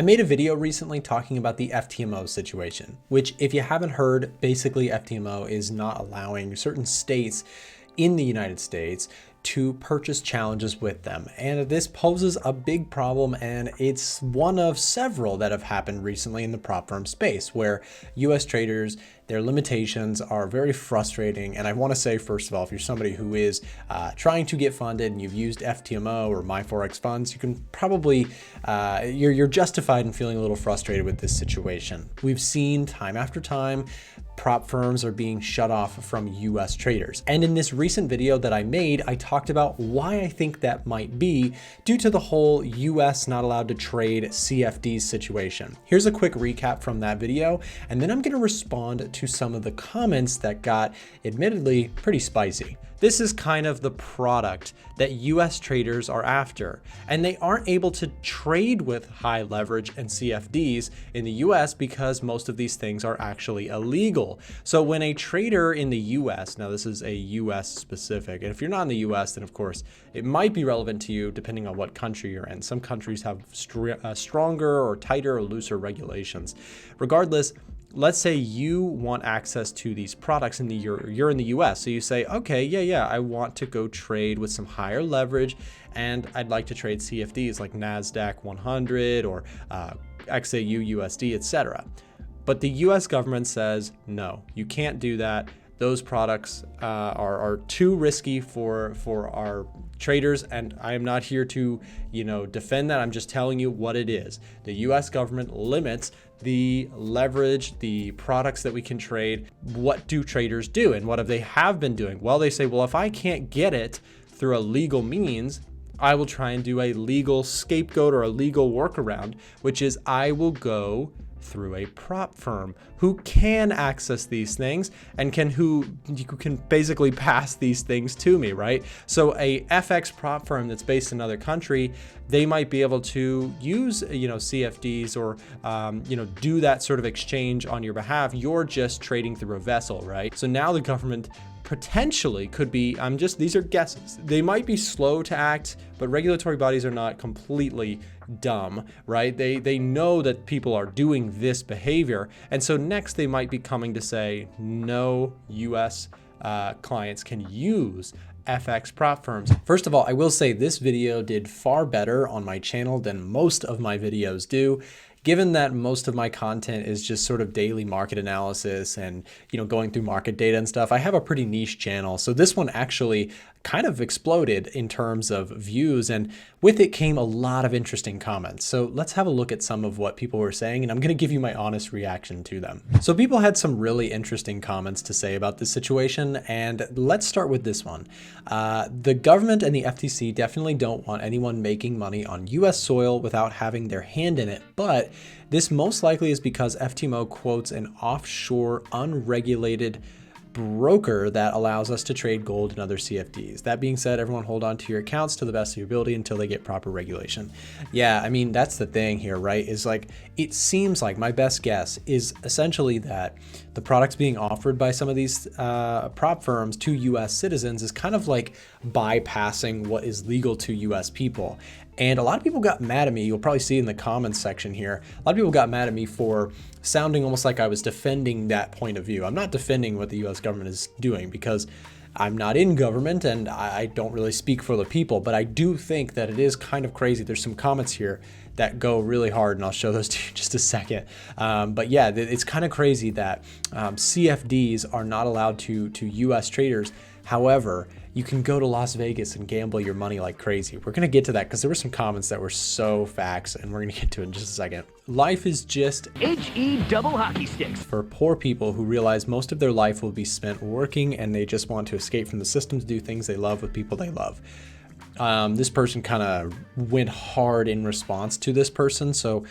I made a video recently talking about the FTMO situation, which if you haven't heard, basically FTMO is not allowing certain states in the United States to purchase challenges with them. And this poses a big problem, and it's one of several that have happened recently in the prop firm space where US traders, their limitations are very frustrating. And I want to say, first of all, if you're somebody who is trying to get funded and you've used FTMO or My Forex funds, you can probably, you're justified in feeling a little frustrated with this situation. We've seen time after time, prop firms are being shut off from US traders. And in this recent video that I made, I talked about why I think that might be due to the whole US not allowed to trade CFDs situation. Here's a quick recap from that video, and then I'm going to respond to some of the comments that got admittedly pretty spicy. This is kind of the product that US traders are after, and they aren't able to trade with high leverage and CFDs in the US because most of these things are actually illegal. So when a trader in the US, now this is a US specific, and if you're not in the US, then of course it might be relevant to you depending on what country you're in. Some countries have stronger or tighter or looser regulations. Regardless, let's say you want access to these products you're in the US. So you say, okay, yeah, I want to go trade with some higher leverage and I'd like to trade CFDs like NASDAQ 100 or XAU USD, etc. But the US government says, no, you can't do that. Those products are too risky for our traders, and I am not here to, defend that. I'm just telling you what it is. The US government limits the leverage, the products that we can trade. What do traders do, and what have they been doing? Well, they say, well, if I can't get it through a legal means, I will try and do a legal scapegoat or a legal workaround, which is I will go through a prop firm who can access these things and who can basically pass these things to me, right? So a FX prop firm that's based in another country, they might be able to use, CFDs or, do that sort of exchange on your behalf. You're just trading through a vessel, right? So now the government potentially could be, these are guesses. They might be slow to act, but regulatory bodies are not completely dumb, right? They know that people are doing this behavior. And so next they might be coming to say, no US clients can use FX prop firms. First of all, I will say this video did far better on my channel than most of my videos do. Given that most of my content is just sort of daily market analysis and, going through market data and stuff, I have a pretty niche channel. So this one actually kind of exploded in terms of views, and with it came a lot of interesting comments. So let's have a look at some of what people were saying, and I'm going to give you my honest reaction to them. So people had some really interesting comments to say about this situation, and let's start with this one. The government and the FTC definitely don't want anyone making money on US soil without having their hand in it, but this most likely is because FTMO quotes an offshore unregulated broker that allows us to trade gold and other CFDs. That being said, everyone hold on to your accounts to the best of your ability until they get proper regulation. Yeah, that's the thing here, right? Is like, it seems like my best guess is essentially that the products being offered by some of these prop firms to US citizens is kind of like bypassing what is legal to US people. And a lot of people got mad at me. You'll probably see in the comments section here. A lot of people got mad at me for sounding almost like I was defending that point of view. I'm not defending what the US government is doing because I'm not in government and I don't really speak for the people, but I do think that it is kind of crazy. There's some comments here that go really hard, and I'll show those to you in just a second. But yeah, it's kind of crazy that CFDs are not allowed to US traders. However, you can go to Las Vegas and gamble your money like crazy. We're going to get to that because there were some comments that were so facts, and we're going to get to it in just a second. Life is just HE double hockey sticks for poor people who realize most of their life will be spent working and they just want to escape from the system to do things they love with people they love. This person kind of went hard in response to this person, so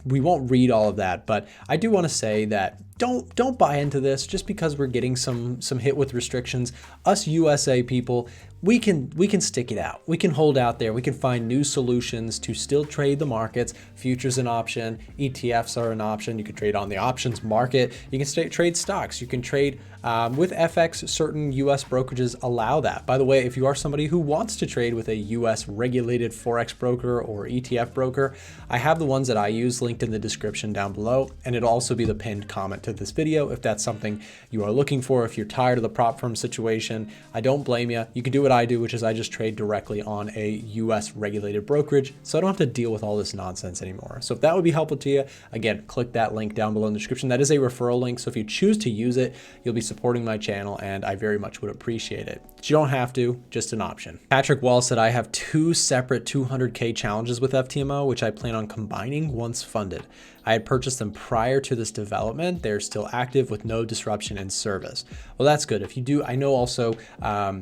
we won't read all of that, but I do want to say that don't buy into this just because we're getting some hit with restrictions. Us USA people, we can stick it out. We can hold out there. We can find new solutions to still trade the markets. Futures an option, ETFs are an option. You can trade on the options market. You can trade stocks. You can trade with FX. Certain US brokerages allow that. By the way, if you are somebody who wants to trade with a US regulated Forex broker or ETF broker, I have the ones that I use linked in the description down below, and it'll also be the pinned comment to this video if that's something you are looking for. If you're tired of the prop firm situation, I don't blame you. You can do what I do, which is I just trade directly on a US regulated brokerage, so I don't have to deal with all this nonsense anymore. So if that would be helpful to you, again, click that link down below in the description. That is a referral link, so if you choose to use it, you'll be supporting my channel, and I very much would appreciate it. But you don't have to, just an option. Patrick Wall said, I have 2 separate 200K challenges with FTMO, which I plan on combining once funded. I had purchased them prior to this development. They're still active with no disruption in service. Well, that's good. If you do, I know also, a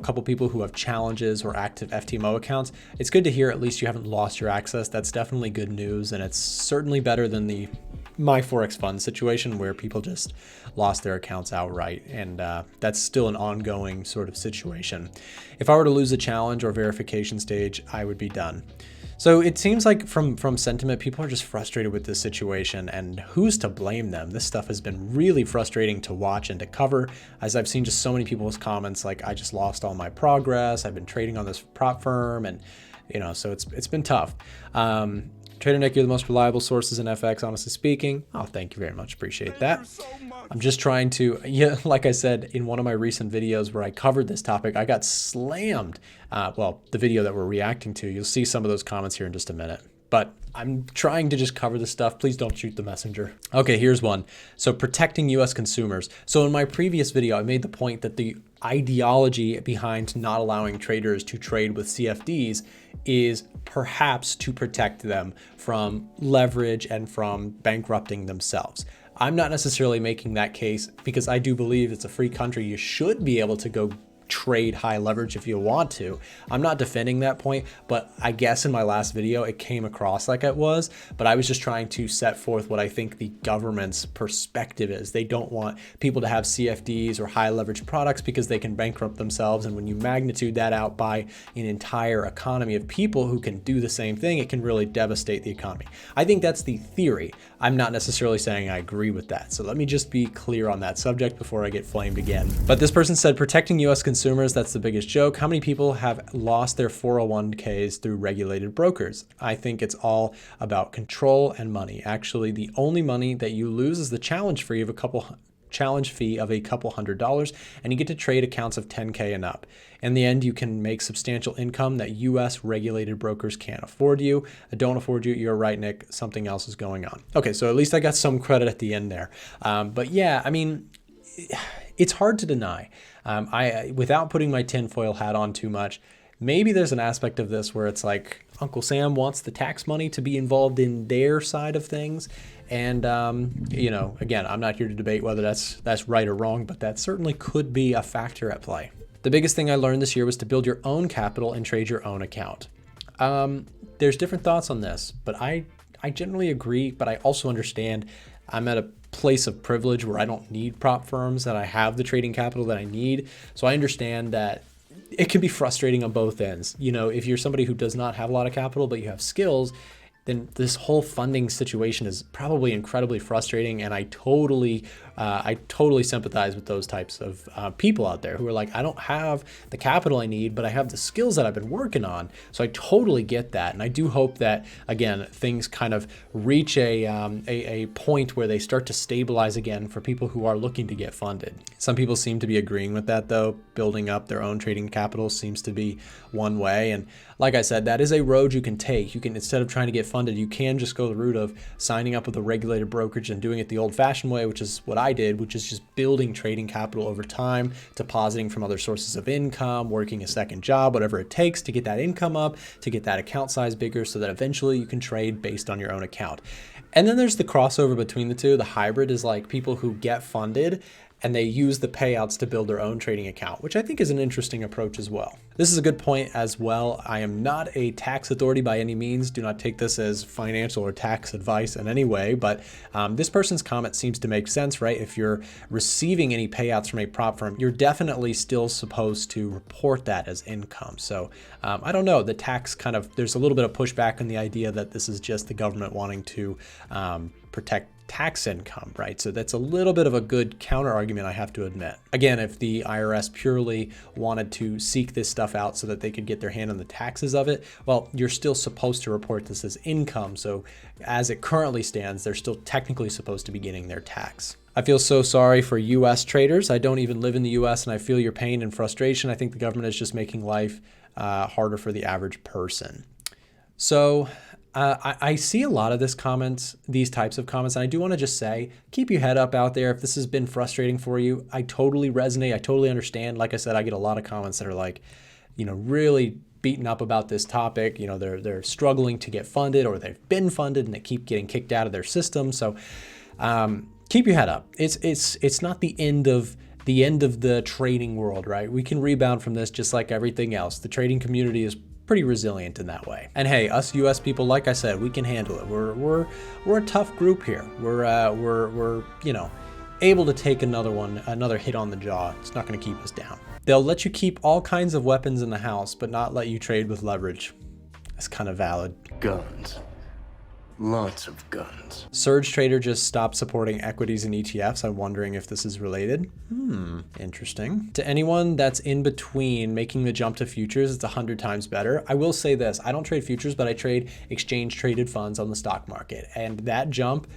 couple people who have challenges or active FTMO accounts. It's good to hear at least you haven't lost your access. That's definitely good news. And it's certainly better than the My Forex Fund situation where people just lost their accounts outright. And that's still an ongoing sort of situation. If I were to lose a challenge or verification stage, I would be done. So it seems like from sentiment, people are just frustrated with this situation, and who's to blame them? This stuff has been really frustrating to watch and to cover, as I've seen just so many people's comments like, I just lost all my progress. I've been trading on this prop firm, and so it's been tough. Trader Nick, you're the most reliable sources in FX, honestly speaking. Oh, thank you very much. Appreciate that. I'm just trying to, like I said, in one of my recent videos where I covered this topic, I got slammed. Well, the video that we're reacting to, you'll see some of those comments here in just a minute. But I'm trying to just cover this stuff. Please don't shoot the messenger. Okay, here's one. So protecting US consumers. So in my previous video, I made the point that the ideology behind not allowing traders to trade with CFDs is perhaps to protect them from leverage and from bankrupting themselves. I'm not necessarily making that case because I do believe it's a free country. You should be able to go trade high leverage if you want to. I'm not defending that point, but I guess in my last video it came across like it was, but I was just trying to set forth what I think the government's perspective is. They don't want people to have CFDs or high leverage products because they can bankrupt themselves, and when you magnitude that out by an entire economy of people who can do the same thing, it can really devastate the economy. I think that's the theory. I'm not necessarily saying I agree with that. So let me just be clear on that subject before I get flamed again. But this person said, protecting US consumers, that's the biggest joke. How many people have lost their 401ks through regulated brokers? I think it's all about control and money. Actually, the only money that you lose is the challenge fee of a couple $100, and you get to trade accounts of 10K and up. In the end, you can make substantial income that US regulated brokers can't afford you. Don't afford you. You're right, Nick. Something else is going on. Okay, so at least I got some credit at the end there. But yeah, I mean, it's hard to deny. Without putting my tinfoil hat on too much, maybe there's an aspect of this where it's like Uncle Sam wants the tax money to be involved in their side of things. And, again, I'm not here to debate whether that's right or wrong, but that certainly could be a factor at play. The biggest thing I learned this year was to build your own capital and trade your own account. There's different thoughts on this, but I generally agree, but I also understand I'm at a place of privilege where I don't need prop firms, that I have the trading capital that I need. So I understand that it can be frustrating on both ends. If you're somebody who does not have a lot of capital, but you have skills, then this whole funding situation is probably incredibly frustrating. And I totally sympathize with those types of people out there who are like, I don't have the capital I need, but I have the skills that I've been working on. So I totally get that. And I do hope that, again, things kind of reach a point where they start to stabilize again for people who are looking to get funded. Some people seem to be agreeing with that, though. Building up their own trading capital seems to be one way. And like I said, that is a road you can take. You can, instead of trying to get funded, you can just go the route of signing up with a regulated brokerage and doing it the old-fashioned way, which is what I did, which is just building trading capital over time, depositing from other sources of income, working a second job, whatever it takes to get that income up, to get that account size bigger so that eventually you can trade based on your own account. And then there's the crossover between the two. The hybrid is like people who get funded and they use the payouts to build their own trading account, which I think is an interesting approach as well. This is a good point as well. I am not a tax authority by any means. Do not take this as financial or tax advice in any way, but this person's comment seems to make sense, right? If you're receiving any payouts from a prop firm, you're definitely still supposed to report that as income. So I don't know, the tax kind of, there's a little bit of pushback on the idea that this is just the government wanting to protect tax income, right? So that's a little bit of a good counter argument, I have to admit. Again, if the IRS purely wanted to seek this stuff out so that they could get their hand on the taxes of it, well, you're still supposed to report this as income. So as it currently stands, they're still technically supposed to be getting their tax. I feel so sorry for US traders. I don't even live in the US, and I feel your pain and frustration. I think the government is just making life harder for the average person. So I see a lot of these types of comments, and I do want to just say, keep your head up out there. If this has been frustrating for you, I totally resonate. I totally understand. Like I said, I get a lot of comments that are like, really beaten up about this topic. They're struggling to get funded, or they've been funded and they keep getting kicked out of their system. So keep your head up. It's not the end of the trading world, right? We can rebound from this just like everything else. The trading community is pretty resilient in that way. And hey, us US people, like I said, we can handle it. We're a tough group here. We're able to take another hit on the jaw. It's not going to keep us down. They'll let you keep all kinds of weapons in the house, but not let you trade with leverage. That's kind of valid. Guns. Lots of guns. Surge Trader just stopped supporting equities and ETFs. I'm wondering if this is related. Interesting. To anyone that's in between making the jump to futures, it's 100 times better. I will say this, I don't trade futures, but I trade exchange traded funds on the stock market. And that jump,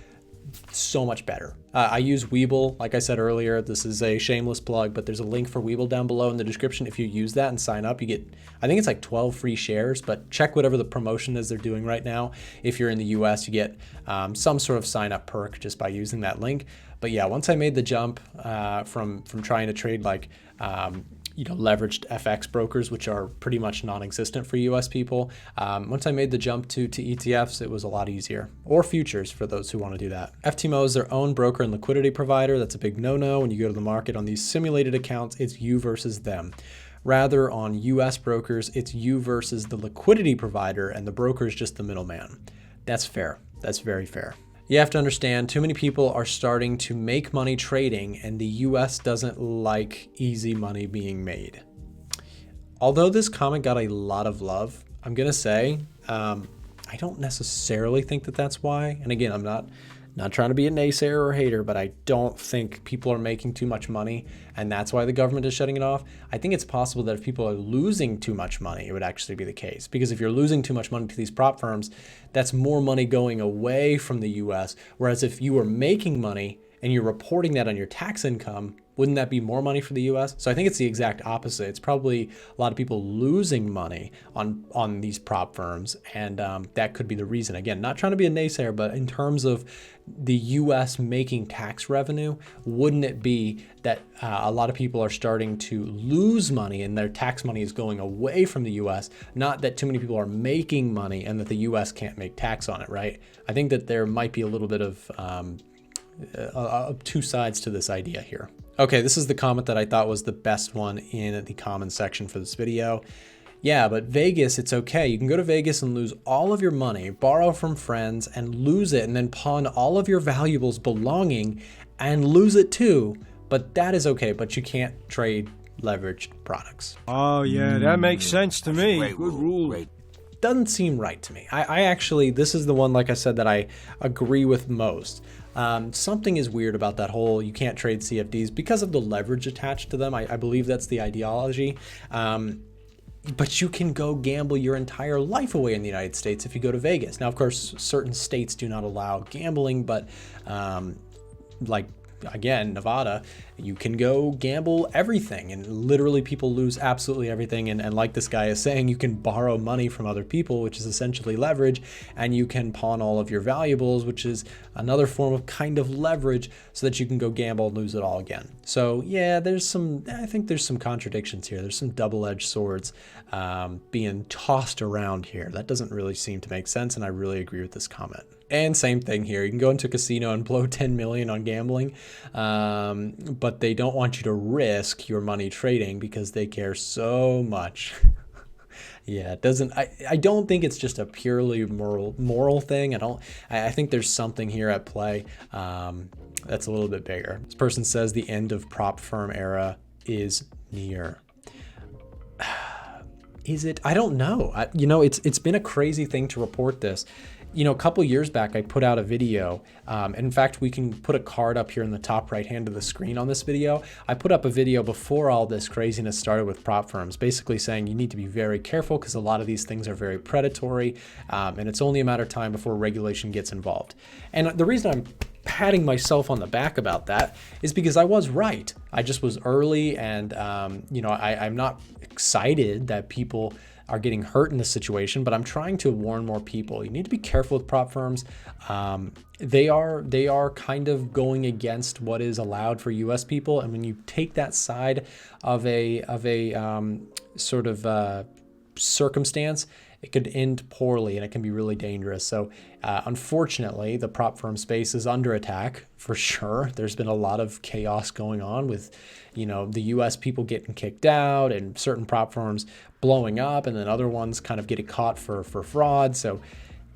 so much better. I use WeBull, like I said earlier. This is a shameless plug, but there's a link for WeBull down below in the description. If you use that and sign up, you get, I think it's like 12 free shares, but check whatever the promotion is they're doing right now. If you're in the US, you get some sort of sign up perk just by using that link. But yeah, once I made the jump from trying to trade like leveraged FX brokers, which are pretty much non-existent for US people. Once I made the jump to ETFs, it was a lot easier, or futures for those who want to do that. FTMO is their own broker and liquidity provider. That's a big no-no. When you go to the market on these simulated accounts, it's you versus them. Rather, on US brokers, it's you versus the liquidity provider, and the broker is just the middleman. That's fair. That's very fair. You have to understand, too many people are starting to make money trading, and the US doesn't like easy money being made. Although this comment got a lot of love, I'm going to say, I don't necessarily think that that's why. And again, I'm not trying to be a naysayer or a hater, but I don't think people are making too much money, and that's why the government is shutting it off. I think it's possible that if people are losing too much money, it would actually be the case. Because if you're losing too much money to these prop firms, that's more money going away from the US. Whereas if you were making money and you're reporting that on your tax income, wouldn't that be more money for the US? So I think it's the exact opposite. It's probably a lot of people losing money on these prop firms, and that could be the reason. Again, not trying to be a naysayer, but in terms of the US making tax revenue, wouldn't it be that a lot of people are starting to lose money and their tax money is going away from the US, not that too many people are making money and that the US can't make tax on it, right? I think that there might be a little bit of two sides to this idea here. Okay, this is the comment that I thought was the best one in the comment section for this video. Yeah, but Vegas, it's okay. You can go to Vegas and lose all of your money, borrow from friends and lose it, and then pawn all of your valuables belonging and lose it too. But that is okay, but you can't trade leveraged products. Oh yeah, that makes sense to me. Good rule. Doesn't seem right to me. I actually, this is the one, like I said, that I agree with most. Something is weird about that whole you can't trade CFDs because of the leverage attached to them. I believe that's the ideology. But you can go gamble your entire life away in the United States if you go to Vegas. Now, of course, certain states do not allow gambling, but like, again, Nevada, you can go gamble everything, and literally people lose absolutely everything. And like this guy is saying, you can borrow money from other people, which is essentially leverage, and you can pawn all of your valuables, which is another form of kind of leverage, so that you can go gamble and lose it all again. So yeah, I think there's some contradictions here. There's some double-edged swords being tossed around here. That doesn't really seem to make sense, and I really agree with this comment. And same thing here. You can go into a casino and blow 10 million on gambling, but they don't want you to risk your money trading because they care so much. Yeah, it doesn't. I don't think it's just a purely moral thing. I think there's something here at play that's a little bit bigger. This person says the end of prop firm era is near. Is it? I don't know. You know, it's been a crazy thing to report this. You know, a couple years back, I put out a video. In fact, we can put a card up here in the top right hand of the screen on this video. I put up a video before all this craziness started with prop firms, basically saying you need to be very careful because a lot of these things are very predatory, and it's only a matter of time before regulation gets involved. And the reason I'm patting myself on the back about that is because I was right. I just was early, and you know, I'm not excited that people are getting hurt in this situation, but I'm trying to warn more people. You need to be careful with prop firms. They are kind of going against what is allowed for U.S. people, and when you take that side of a sort of circumstance, it could end poorly and it can be really dangerous. So unfortunately, the prop firm space is under attack for sure. There's been a lot of chaos going on with, you know, the US people getting kicked out and certain prop firms blowing up, and then other ones kind of getting caught for fraud. So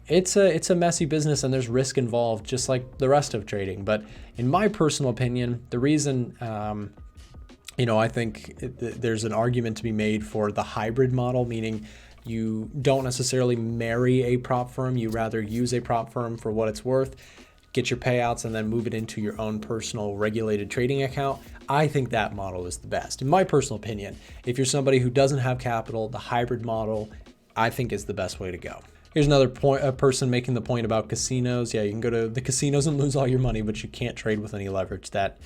it's a messy business, and there's risk involved just like the rest of trading. But in my personal opinion, the reason you know, I think there's an argument to be made for the hybrid model, meaning you don't necessarily marry a prop firm. You rather use a prop firm for what it's worth, get your payouts, and then move it into your own personal regulated trading account. I think that model is the best. In my personal opinion, if you're somebody who doesn't have capital, the hybrid model, I think, is the best way to go. Here's another person making the point about casinos. Yeah, you can go to the casinos and lose all your money, but you can't trade with any leverage. That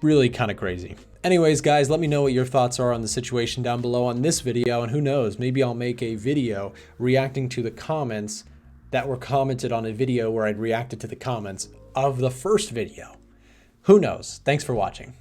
really kind of crazy. Anyways, guys, let me know what your thoughts are on the situation down below on this video, and who knows, maybe I'll make a video reacting to the comments that were commented on a video where I'd reacted to the comments of the first video. Who knows? Thanks for watching.